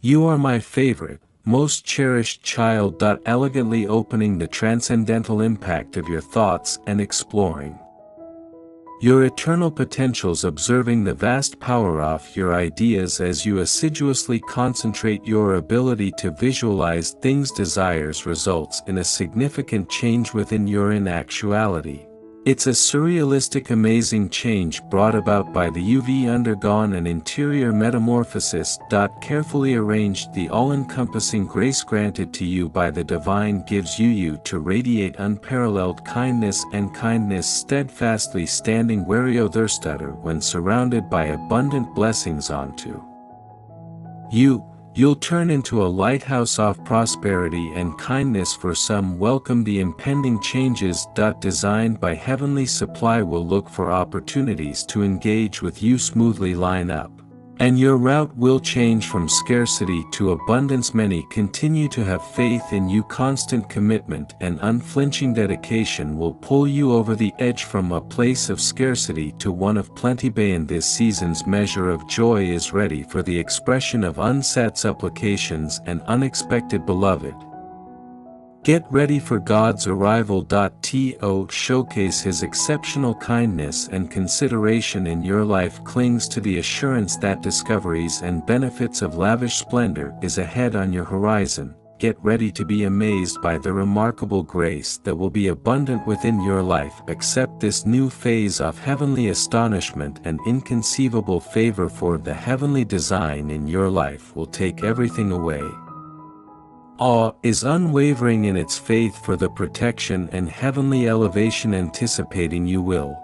You are my favorite, most cherished child. Elegantly opening the transcendental impact of your thoughts and exploring your eternal potentials, observing the vast power of your ideas as you assiduously concentrate. Your ability to visualize things desires results in a significant change within your in actuality. It's a surrealistic, amazing change brought about by the you've undergone an interior metamorphosis. Carefully arranged, the all-encompassing grace granted to you by the divine gives you to radiate unparalleled kindness and kindness, steadfastly standing wherever when surrounded by abundant blessings onto you'll turn into a lighthouse of prosperity and kindness for some. Welcome the impending changes. Designed by heavenly supply will look for opportunities to engage with you, smoothly line up, and your route will change from scarcity to abundance. Many continue to have faith in you. Constant commitment and unflinching dedication will pull you over the edge from a place of scarcity to one of plenty. In this season's measure of joy is ready for the expression of unsat supplications and unexpected. Beloved, get ready for God's arrival. To showcase His exceptional kindness and consideration in your life clings to the assurance that discoveries and benefits of lavish splendor is ahead on your horizon. Get ready to be amazed by the remarkable grace that will be abundant within your life. Accept this new phase of heavenly astonishment and inconceivable favor, for the heavenly design in your life will take everything away. Awe is unwavering in its faith for the protection and heavenly elevation, anticipating you will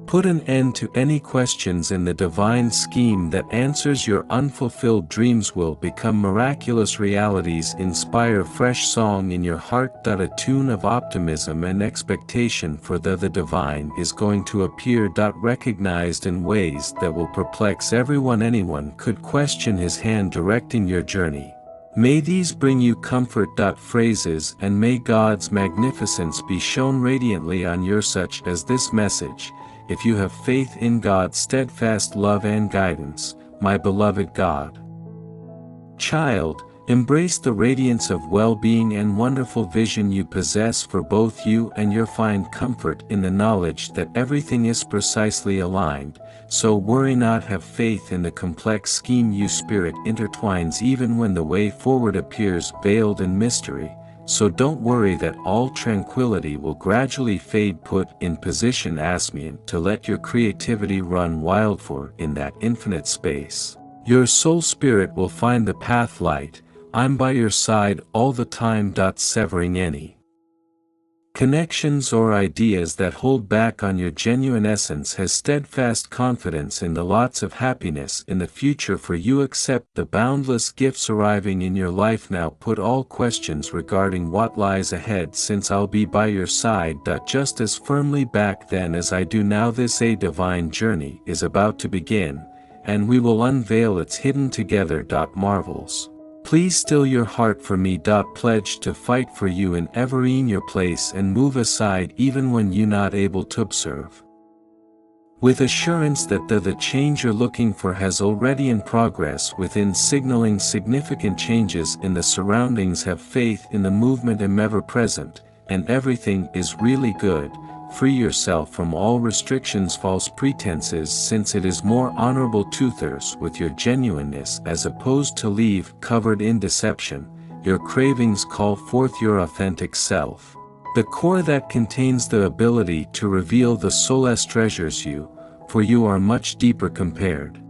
put an end to any questions in the divine scheme that answers your unfulfilled dreams will become miraculous realities. Inspire fresh song in your heart. A tune of optimism and expectation for the divine is going to appear. Recognized in ways that will perplex everyone. Anyone could question His hand directing your journey. May these bring you comfort. Phrases and may God's magnificence be shown radiantly on your, such as this message. If you have faith in God's steadfast love and guidance, my beloved God child, embrace the radiance of well-being and wonderful vision you possess for both you and your. Find comfort in the knowledge that everything is precisely aligned, so worry not. Have faith in the complex scheme you spirit intertwines, even when the way forward appears veiled in mystery. So don't worry that all tranquility will gradually fade. Put in position Asmian to let your creativity run wild, for in that infinite space, your soul spirit will find the path light. I'm by your side all the time. Severing any connections or ideas that hold back on your genuine essence has steadfast confidence in the lots of happiness in the future for you. Accept the boundless gifts arriving in your life now. Put all questions regarding what lies ahead, since I'll be by your side. Just as firmly back then as I do now. This a divine journey is about to begin, and we will unveil its hidden together. Marvels, please still your heart for me. Pledge to fight for you in every your place and move aside even when you not able to observe. With assurance that the change you're looking for has already in progress within, signaling significant changes in the surroundings. Have faith in the movement am ever present, and everything is really good. Free yourself from all restrictions, false pretenses, since it is more honorable to thirst with your genuineness as opposed to leave covered in deception. Your cravings call forth your authentic self, the core that contains the ability to reveal the soul's treasures you, for you are much deeper compared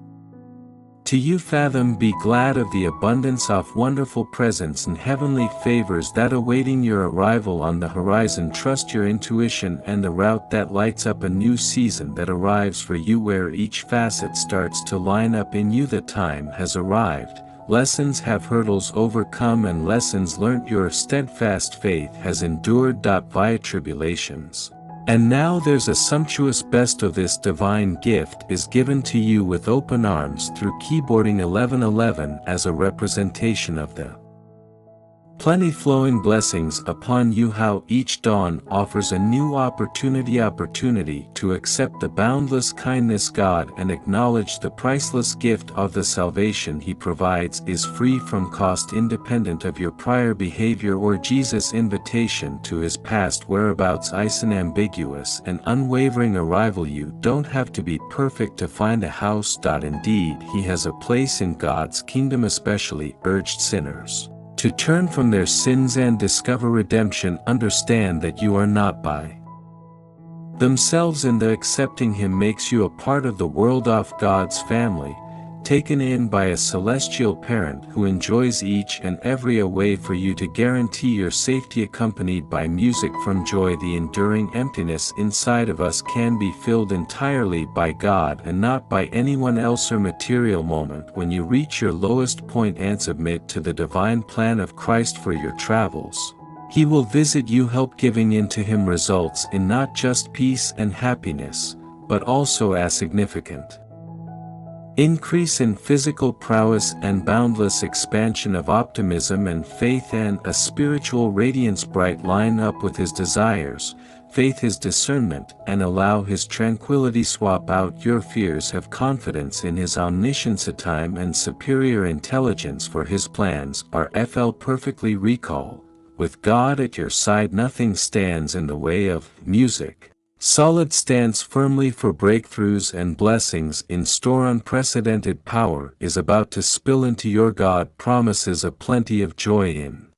to you. Fathom, be glad of the abundance of wonderful presents and heavenly favors that awaiting your arrival on the horizon. Trust your intuition and the route that lights up a new season that arrives for you, where each facet starts to line up in you. The time has arrived. Lessons have hurdles overcome and lessons learnt. Your steadfast faith has endured via tribulations. And now there's a sumptuous best of this divine gift is given to you with open arms through keyboarding 1111 as a representation of the Plenty flowing blessings upon you. How each dawn offers a new opportunity to accept the boundless kindness God and acknowledge the priceless gift of the salvation He provides is free from cost, independent of your prior behavior or Jesus' invitation to His past whereabouts. Ambiguous and unwavering arrival. You don't have to be perfect to find a house. Indeed, He has a place in God's kingdom, especially urged sinners to turn from their sins and discover redemption. Understand that you are not by themselves, and the accepting Him makes you a part of the world, of God's family, taken in by a celestial parent who enjoys each and every way for you to guarantee your safety, accompanied by music from joy. The enduring emptiness inside of us can be filled entirely by God and not by anyone else or material. Moment when you reach your lowest point and submit to the divine plan of Christ for your travels, He will visit you. Help giving in to Him results in not just peace and happiness, but also a significant increase in physical prowess and boundless expansion of optimism and faith, and a spiritual radiance. Bright line up with His desires, faith His discernment, and allow His tranquility. Swap out your fears, have confidence in His omniscience, time and superior intelligence for His plans. RFL perfectly recall, with God at your side nothing stands in the way of music. Solid stands firmly for breakthroughs and blessings in store. Unprecedented power is about to spill into your God promises a plenty of joy in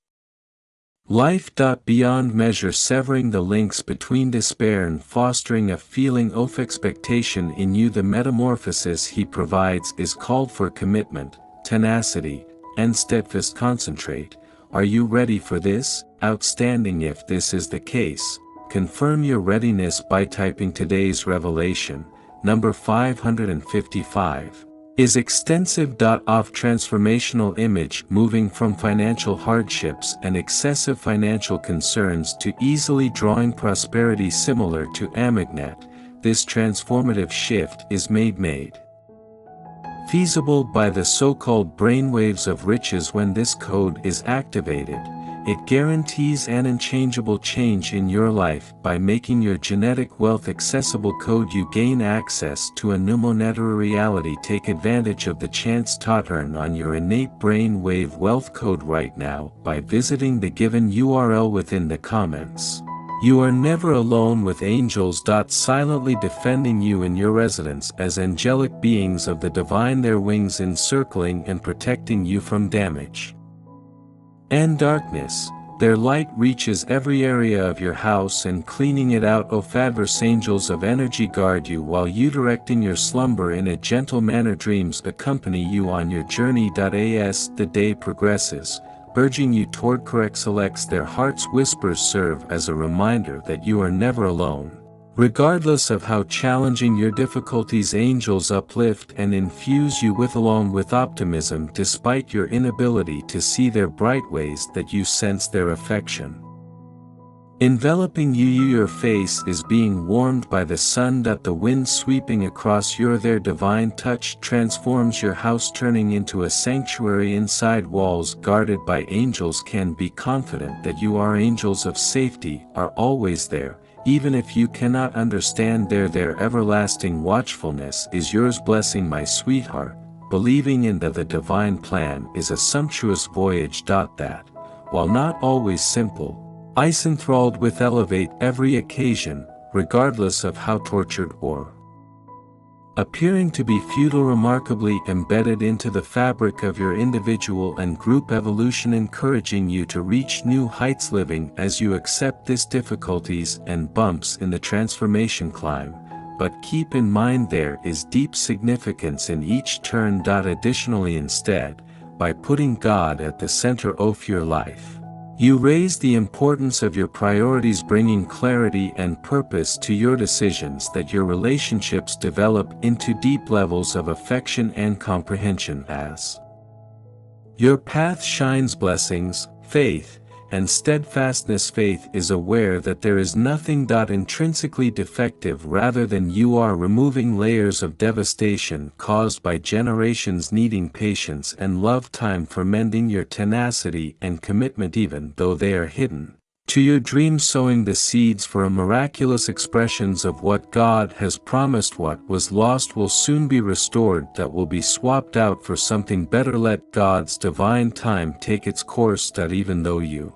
life. Beyond measure, severing the links between despair and fostering a feeling of expectation in you. The metamorphosis He provides is called for commitment, tenacity, and steadfast. Concentrate. Are you ready for this? Outstanding. If this is the case, confirm your readiness by typing today's revelation, number 555, is extensive. Off transformational image, moving from financial hardships and excessive financial concerns to easily drawing prosperity. Similar to Amagnet, this transformative shift is made feasible by the so-called brainwaves of riches. When this code is activated, it guarantees an unchangeable change in your life. By making your genetic wealth accessible code, you gain access to a new monetary reality. Take advantage of the chance to earn on your innate brain wave wealth code right now by visiting the given URL within the comments. You are never alone with angels. Silently defending you in your residence as angelic beings of the divine, their wings encircling and protecting you from damage and darkness. Their light reaches every area of your house and cleaning it out. Adverse angels of energy guard you while you directing your slumber in a gentle manner. Dreams accompany you on your journey. As the day progresses, urging you toward correct selects. Their heart's whispers serve as a reminder that you are never alone. Regardless of how challenging your difficulties, angels uplift and infuse you along with optimism. Despite your inability to see their bright ways, that you sense their affection enveloping you. Your face is being warmed by the sun. The wind sweeping across their divine touch transforms your house, turning into a sanctuary. Inside walls guarded by angels, can be confident that you are angels of safety, are always there. Even if you cannot understand their everlasting watchfulness is yours. Blessing, my sweetheart, believing in the divine plan is a sumptuous voyage. That, while not always simple, is enthralled with elevate every occasion, regardless of how tortured or appearing to be futile, remarkably embedded into the fabric of your individual and group evolution, encouraging you to reach new heights. Living as you accept these difficulties and bumps in the transformation climb, but keep in mind there is deep significance in each turn. Additionally, instead, by putting God at the center of your life, you raise the importance of your priorities, bringing clarity and purpose to your decisions. That your relationships develop into deep levels of affection and comprehension as your path shines. Blessings, faith, and steadfastness. Faith is aware that there is nothing intrinsically defective rather than you are removing layers of devastation caused by generations needing patience and love, time for mending your tenacity and commitment even though they are hidden. To your dreams, sowing the seeds for a miraculous expressions of what God has promised. What was lost will soon be restored, that will be swapped out for something better. Let God's divine time take its course. That even though you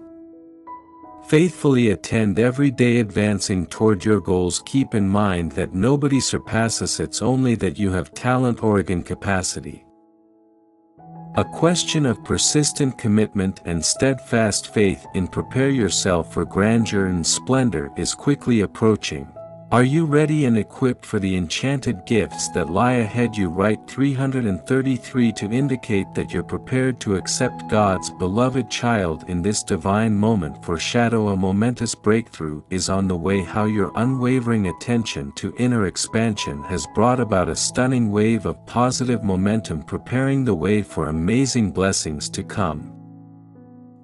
faithfully attend every day advancing toward your goals, keep in mind that nobody surpasses. It's only that you have talent or capacity. A question of persistent commitment and steadfast faith in prepare yourself for grandeur and splendor is quickly approaching. Are you ready and equipped for the enchanted gifts that lie ahead? You write 333 to indicate that you're prepared to accept God's beloved child in this divine moment. Foreshadow a momentous breakthrough is on the way. How your unwavering attention to inner expansion has brought about a stunning wave of positive momentum, preparing the way for amazing blessings to come.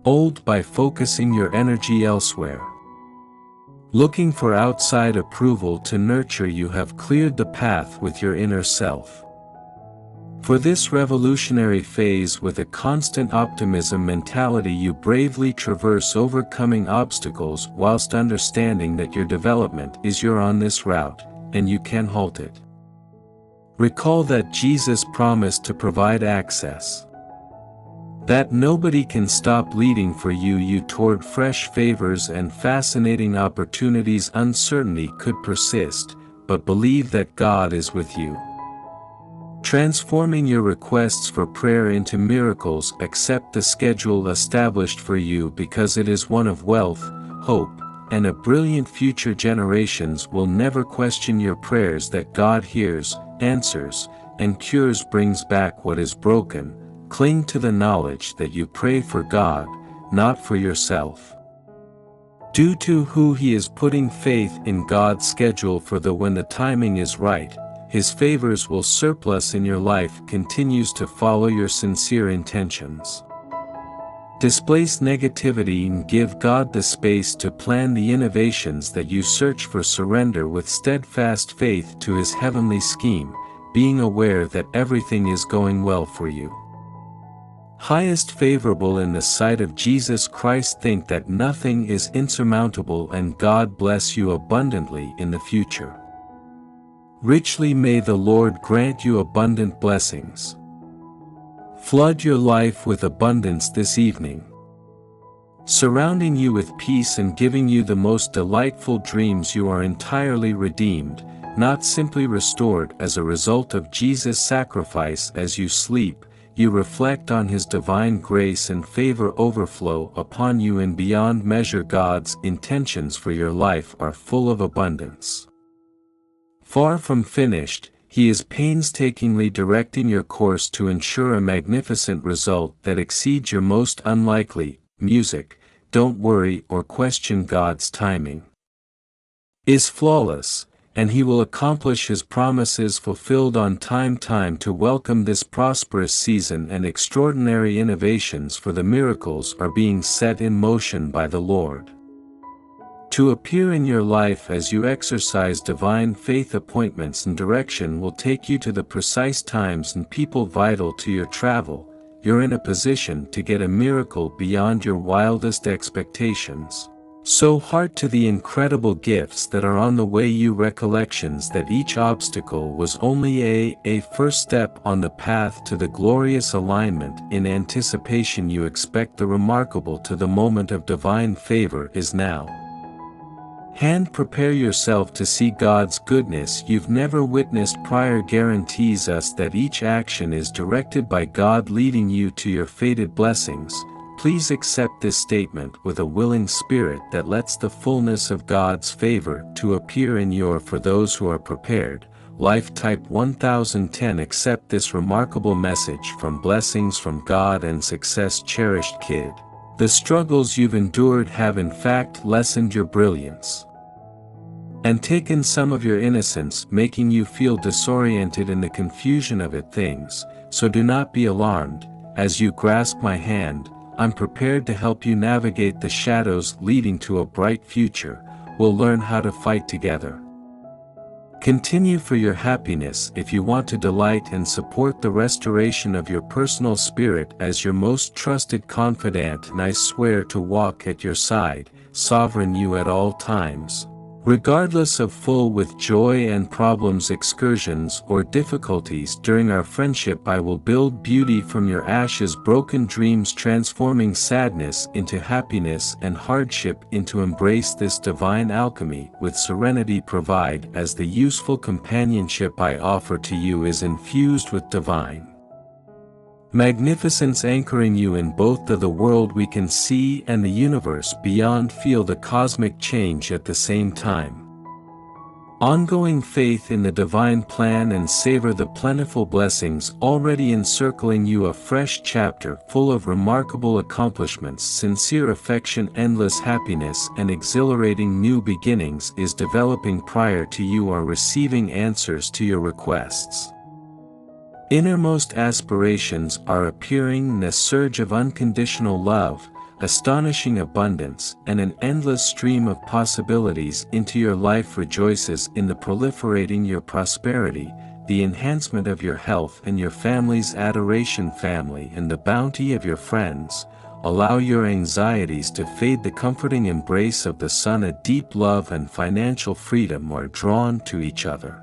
Old by focusing your energy elsewhere. Looking for outside approval to nurture, you have cleared the path with your inner self. For this revolutionary phase, with a constant optimism mentality, you bravely traverse overcoming obstacles whilst understanding that your development is on this route, and you can halt it. Recall that Jesus promised to provide access. That nobody can stop leading for you toward fresh favors and fascinating opportunities. Uncertainty could persist, but believe that God is with you. Transforming your requests for prayer into miracles. Accept the schedule established for you because it is one of wealth, hope, and a brilliant future. Generations will never question your prayers, that God hears, answers, and cures. Brings back what is broken. Cling to the knowledge that you pray for God, not for yourself. Due to who He is, putting faith in God's schedule for when the timing is right, His favors will surplus in your life. Continues to follow your sincere intentions. Displace negativity and give God the space to plan the innovations that you search for. Surrender with steadfast faith to His heavenly scheme, being aware that everything is going well for you. Highest favorable in the sight of Jesus Christ. Think that nothing is insurmountable, and God bless you abundantly in the future. Richly may the Lord grant you abundant blessings. Flood your life with abundance this evening, surrounding you with peace and giving you the most delightful dreams. You are entirely redeemed, not simply restored. As a result of Jesus' sacrifice, as you sleep, you reflect on His divine grace and favor overflow upon you in beyond measure. God's intentions for your life are full of abundance. Far from finished, He is painstakingly directing your course to ensure a magnificent result that exceeds your most unlikely. Music, don't worry or question. God's timing is flawless, and He will accomplish His promises fulfilled on time. Time to welcome this prosperous season, and extraordinary innovations for the miracles are being set in motion by the Lord to appear in your life as you exercise divine faith. Appointments and direction will take you to the precise times and people vital to your travel. You're in a position to get a miracle beyond your wildest expectations. Sow heart to the incredible gifts that are on the way. You recollections that each obstacle was only a first step on the path to the glorious alignment. In anticipation you expect the remarkable. To the moment of divine favor is now. Hand prepare yourself to see God's goodness you've never witnessed prior. Guarantees us that each action is directed by God, leading you to your fated blessings. Please accept this statement with a willing spirit that lets the fullness of God's favor to appear in your. For those who are prepared, Life Type 1010. Accept this remarkable message from Blessings from God and Success. Cherished kid, the struggles you've endured have in fact lessened your brilliance and taken some of your innocence, making you feel disoriented in the confusion of things. So do not be alarmed, as you grasp my hand. I'm prepared to help you navigate the shadows leading to a bright future. We'll learn how to fight together. Continue for your happiness if you want to delight and support the restoration of your personal spirit as your most trusted confidant, and I swear to walk at your side, sovereign you at all times. Regardless of full with joy and problems, excursions or difficulties during our friendship, I will build beauty from your ashes, broken dreams, transforming sadness into happiness and hardship into embrace. This divine alchemy with serenity provide as the useful companionship I offer to you is infused with divine magnificence, anchoring you in both the world we can see and the universe beyond. Feel the cosmic change at the same time. Ongoing faith in the divine plan and savor the plentiful blessings already encircling you. A fresh chapter full of remarkable accomplishments, sincere affection, endless happiness, and exhilarating new beginnings is developing. Prior to you are receiving answers to your requests. Innermost aspirations are appearing in a surge of unconditional love, astonishing abundance, and an endless stream of possibilities into your life. Rejoices in the proliferating your prosperity, the enhancement of your health and your family's adoration, family, and the bounty of your friends. Allow your anxieties to fade. The comforting embrace of the sun, a deep love and financial freedom are drawn to each other.